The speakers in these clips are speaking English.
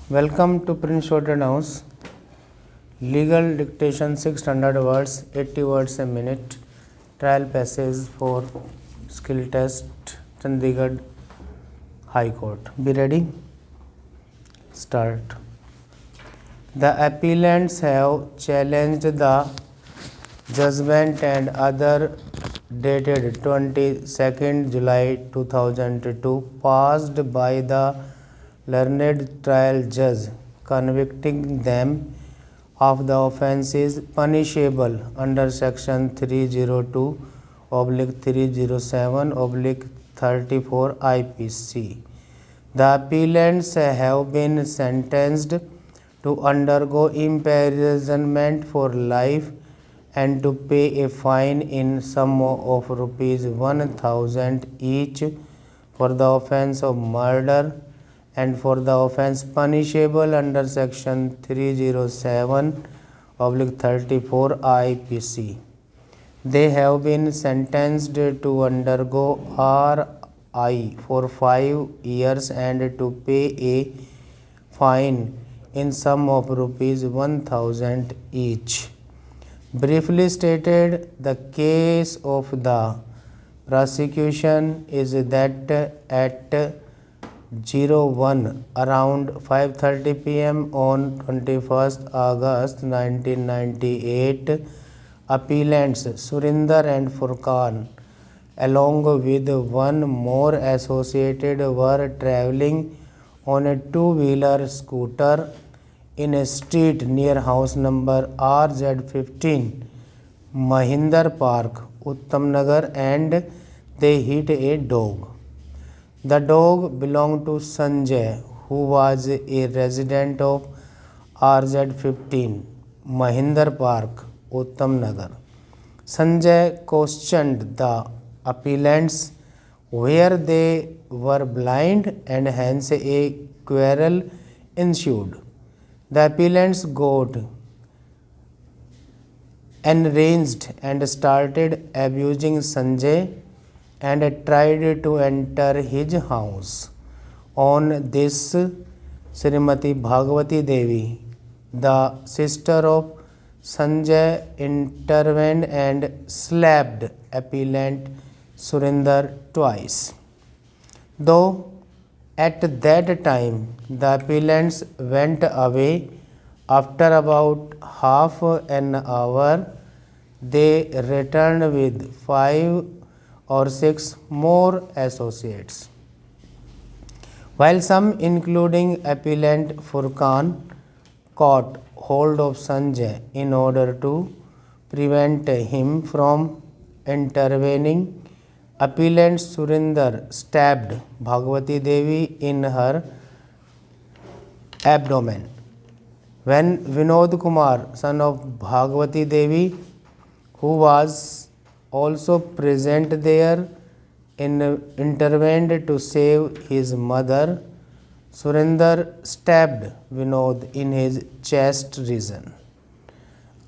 Welcome to Prince Shorten House. Legal dictation 600 words, 80 words a minute. Trial passage for skill test, Chandigarh High Court. Be ready? Start. The appellants have challenged the judgment and other dated 22nd July 2002 passed by the learned trial judge, convicting them of the offences punishable under section 302/307/34 IPC. The appellants have been sentenced to undergo imprisonment for life and to pay a fine in sum of rupees 1,000 each for the offence of murder and for the offence punishable under section 307/34 IPC. They have been sentenced to undergo RI for 5 years and to pay a fine in sum of rupees 1,000 each. Briefly stated, the case of the prosecution is that at 01 around 5:30 p.m. on 21st August 1998, appellants Surinder and Furqan, along with one more associated, were travelling on a two-wheeler scooter in a street near house number RZ15, Mahinder Park, Uttam Nagar, and they hit a dog. The dog belonged to Sanjay, who was a resident of RZ15, Mahinder Park, Uttam Nagar. Sanjay questioned the appellants where they were blind and hence a quarrel ensued. The appellants got enraged and started abusing Sanjay and tried to enter his house. On this, Srimati Bhagwati Devi, the sister of Sanjay, intervened and slapped appellant Surinder twice. Though at that time the appellants went away, after about half an hour they returned with 5 or 6 more associates. While some, including appellant Furqan, caught hold of Sanjay in order to prevent him from intervening, appellant Surinder stabbed Bhagwati Devi in her abdomen. When Vinod Kumar, son of Bhagwati Devi, who was also present there, intervened to save his mother, Surinder stabbed Vinod in his chest region.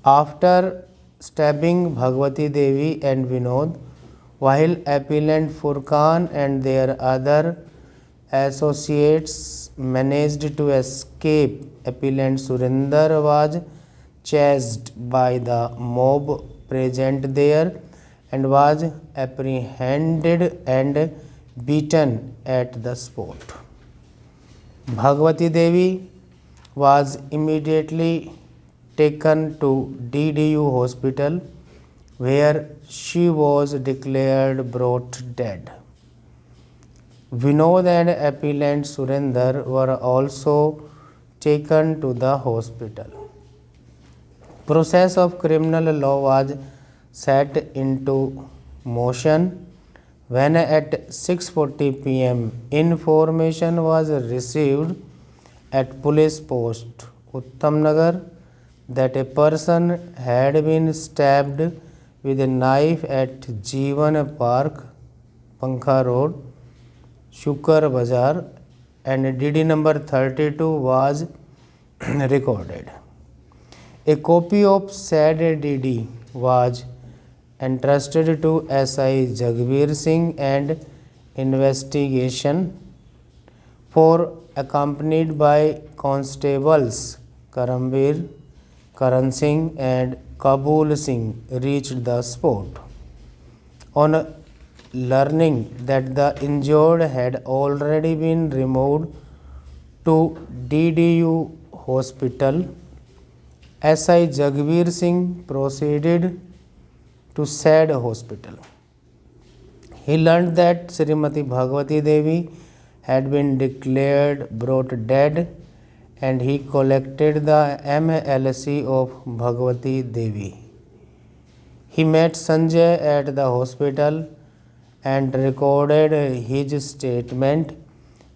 After stabbing Bhagwati Devi and Vinod, while appellant Furqan and their other associates managed to escape, appellant Surinder was chased by the mob present there and was apprehended and beaten at the spot. Bhagwati Devi was immediately taken to DDU hospital, where she was declared brought dead. Vinod and appellant Surinder were also taken to the hospital. Process of criminal law was set into motion when at 6:40 p.m. information was received at police post Uttam Nagar that a person had been stabbed with a knife at Jeevan Park, Pankha Road, Shukar Bazar, and DD number 32 was recorded. A copy of said DD was entrusted to SI Jagbir Singh and investigation for accompanied by constables Karambir, Karan Singh and Kabul Singh, reached the spot. On learning that the injured had already been removed to DDU hospital, SI Jagveer Singh proceeded to said hospital. He learned that Srimati Bhagwati Devi had been declared brought dead, and he collected the MLC of Bhagwati Devi. He met Sanjay at the hospital and recorded his statement,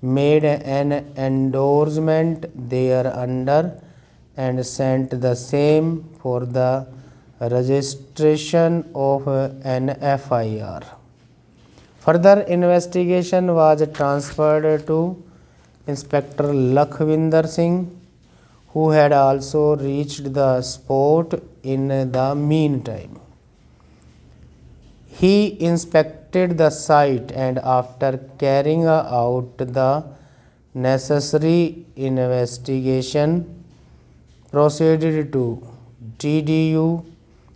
made an endorsement thereunder, and sent the same for the registration of an FIR. Further investigation was transferred to Inspector Lakhvinder Singh, who had also reached the spot in the meantime. He inspected the site and, after carrying out the necessary investigation, proceeded to DDU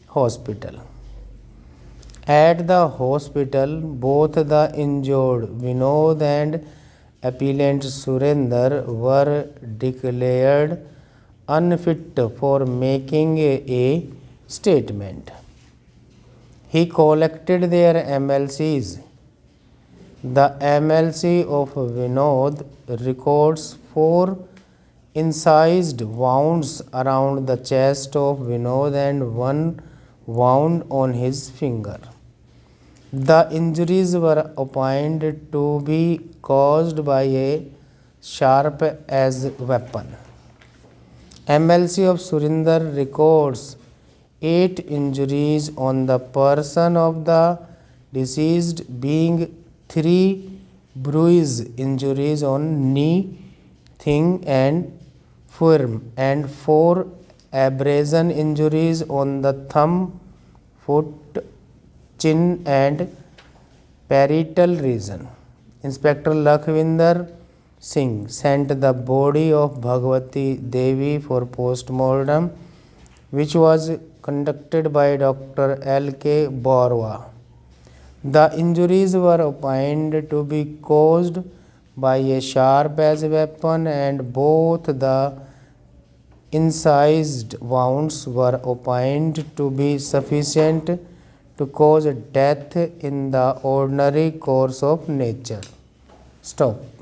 hospital. At the hospital, both the injured Vinod and appellant Surinder were declared unfit for making a statement. He collected their MLCs. The MLC of Vinod records 4 incised wounds around the chest of Vinod and 1 wound on his finger. The injuries were opined to be caused by a sharp edge weapon. MLC of Surinder records 8 injuries on the person of the deceased, being 3 bruise injuries on knee, thigh and forearm, and 4 abrasion injuries on the thumb, foot, chin and parietal region. Inspector Lakhvinder Singh sent the body of Bhagwati Devi for post-mortem, which was conducted by Dr. L.K. Barwa. The injuries were opined to be caused by a sharp edge weapon, and both the incised wounds were opined to be sufficient to cause death in the ordinary course of nature. Stop.